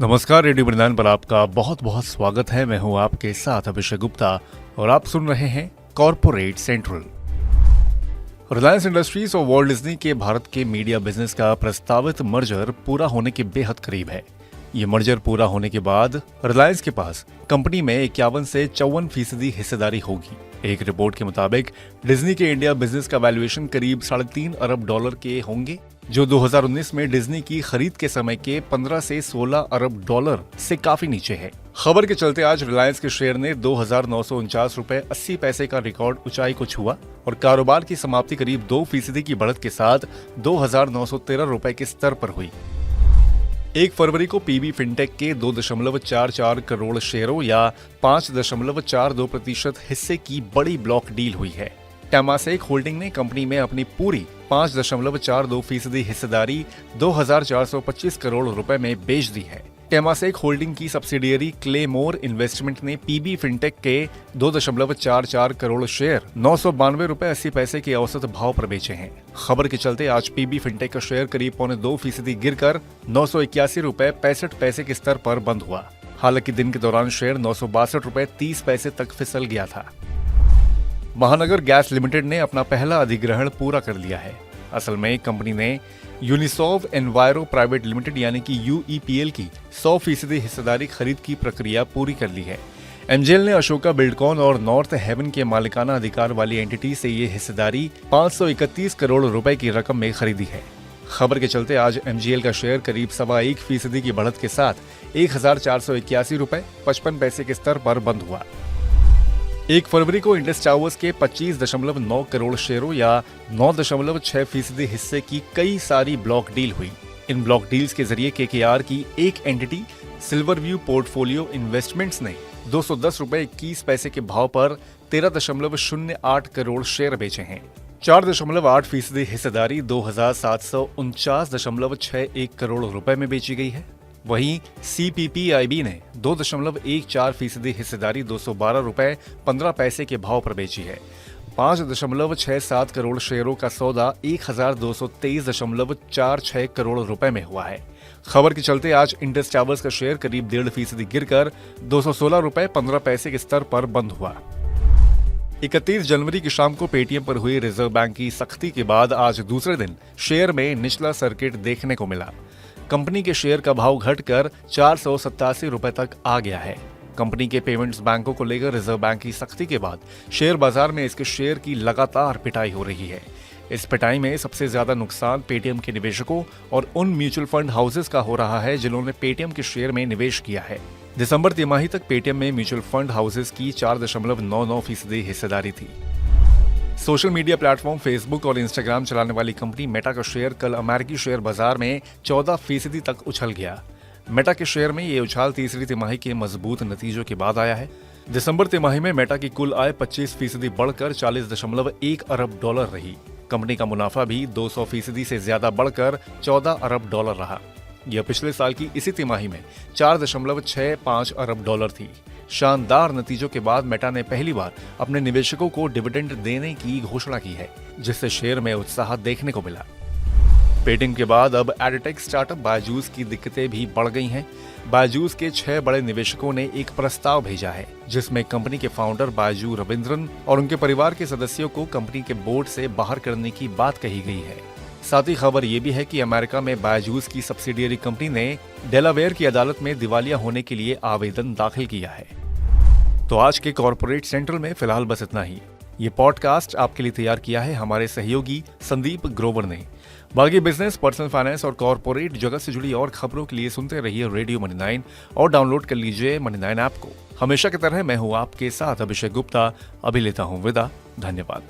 नमस्कार, रेडियो मृदान पर आपका बहुत बहुत स्वागत है। मैं हूं आपके साथ अभिषेक गुप्ता और आप सुन रहे हैं कॉर्पोरेट सेंट्रल। रिलायंस इंडस्ट्रीज और वॉल्ट डिज्नी के भारत के मीडिया बिजनेस का प्रस्तावित मर्जर पूरा होने के बेहद करीब है। ये मर्जर पूरा होने के बाद रिलायंस के पास कंपनी में 51 से 54% हिस्सेदारी होगी। एक रिपोर्ट के मुताबिक डिज्नी के इंडिया बिजनेस का वैल्यूएशन करीब $3.5 अरब के होंगे, जो 2019 में डिज्नी की खरीद के समय के 15 से 16 अरब से काफी नीचे है। खबर के चलते आज रिलायंस के शेयर ने 2,949 रुपए 80 पैसे का रिकॉर्ड ऊंचाई को छुआ और कारोबार की समाप्ति करीब 2% की बढ़त के साथ 2,913 रुपए के स्तर पर हुई। 1 फरवरी को पीबी फिनटेक के 2.44 करोड़ शेयरों या 5.42% हिस्से की बड़ी ब्लॉक डील हुई है। टेमासेक होल्डिंग ने कंपनी में अपनी पूरी 5.42% हिस्सेदारी 2,425 करोड़ रुपए में बेच दी है। टेमासेक होल्डिंग की सब्सिडियरी क्लेमोर इन्वेस्टमेंट ने पीबी फिनटेक के 2.44 करोड़ शेयर 992 रुपए 80 पैसे के औसत भाव पर बेचे हैं। खबर के चलते आज पीबी फिनटेक का शेयर करीब 0.25% गिरकर 981 रुपए 65 पैसे के स्तर पर बंद हुआ। हालांकि दिन के दौरान शेयर 962 रुपए 30 पैसे तक फिसल गया था। महानगर गैस लिमिटेड ने अपना पहला अधिग्रहण पूरा कर लिया है। असल में कंपनी ने यूनिसॉव एनवायरो प्राइवेट लिमिटेड यानी कि यूईपीएल की 100% हिस्सेदारी खरीद की प्रक्रिया पूरी कर ली है। एमजेल ने अशोका बिल्डकॉन और नॉर्थ हेवन के मालिकाना अधिकार वाली एंटिटी से ये हिस्सेदारी 531 करोड़ रुपए की रकम में खरीदी है। खबर के चलते आज एमजीएल का शेयर करीब 1.25% की बढ़त के साथ 1,481 रुपए 55 पैसे के स्तर पर बंद हुआ। 1 फरवरी को इंडस टावर्स के 25.9 करोड़ शेयरों या 9.6% हिस्से की कई सारी ब्लॉक डील हुई। इन ब्लॉक डील्स के जरिए केकेआर की एक entity silver view portfolio investments ने 210 रुपए 21 पैसे के भाव पर 13.08 करोड़ शेयर बेचे हैं। 4.8% हिस्सेदारी 2,749.61 करोड़ रुपए में बेची गई है। वहीं सीपीपीआईबी ने 2.14% हिस्सेदारी 212 रुपए 15 पैसे के भाव पर बेची है। 5.67 करोड़ शेयरों का सौदा 1,223.46 करोड़ रुपए में हुआ है। खबर के चलते आज इंडस टावर्स का शेयर करीब 1.5% गिरकर 216 रुपए 15 पैसे के स्तर पर बंद हुआ। 31 जनवरी की शाम को पेटीएम पर हुई रिजर्व बैंक की सख्ती के बाद आज दूसरे दिन शेयर में निचला सर्किट देखने को मिला। कंपनी के शेयर का भाव घटकर 487 रुपए तक आ गया है। कंपनी के पेमेंट्स बैंकों को लेकर रिजर्व बैंक की सख्ती के बाद शेयर बाजार में इसके शेयर की लगातार पिटाई हो रही है। इस पिटाई में सबसे ज्यादा नुकसान पेटीएम के निवेशकों और उन म्यूचुअल फंड हाउसेस का हो रहा है जिन्होंने पेटीएम के शेयर में निवेश किया है। दिसंबर तिमाही तक पेटीएम में म्यूचुअल फंड हाउसेस की 4.99% हिस्सेदारी थी। सोशल मीडिया प्लेटफॉर्म फेसबुक और इंस्टाग्राम चलाने वाली कंपनी मेटा का शेयर कल अमेरिकी शेयर बाजार में 14% तक उछल गया। मेटा के शेयर में ये उछाल तीसरी तिमाही के मजबूत नतीजों के बाद आया है। दिसंबर तिमाही में मेटा की कुल आय 25% बढ़कर $40.1 अरब रही। कंपनी का मुनाफा भी 200% से ज्यादा बढ़कर $14 अरब रहा। यह पिछले साल की इसी तिमाही में 4.65 अरब थी। शानदार नतीजों के बाद मेटा ने पहली बार अपने निवेशकों को डिविडेंड देने की घोषणा की है, जिससे शेयर में उत्साह देखने को मिला। पेटीएम के बाद अब एडटेक स्टार्टअप बायजूस की दिक्कतें भी बढ़ गई हैं। बायजूस के 6 बड़े निवेशकों ने एक प्रस्ताव भेजा है, जिसमें कंपनी के फाउंडर बायजू रविंद्रन और उनके परिवार के सदस्यों को कंपनी के बोर्ड से बाहर करने की बात कही गई है। साथ ही खबर ये भी है कि अमेरिका में बायजूस की सब्सिडियरी कंपनी ने डेलावेयर की अदालत में दिवालिया होने के लिए आवेदन दाखिल किया है। तो आज के कॉर्पोरेट सेंट्रल में फिलहाल बस इतना ही। ये पॉडकास्ट आपके लिए तैयार किया है हमारे सहयोगी संदीप ग्रोवर ने। बाकी बिजनेस, पर्सनल फाइनेंस और कॉर्पोरेट जगत से जुड़ी और खबरों के लिए सुनते रहिए रेडियो मनी 9 और डाउनलोड कर लीजिए मनी 9 ऐप को। हमेशा की तरह मैं हूँ आपके साथ अभिषेक गुप्ता। अभी लेता हूँ विदा। धन्यवाद।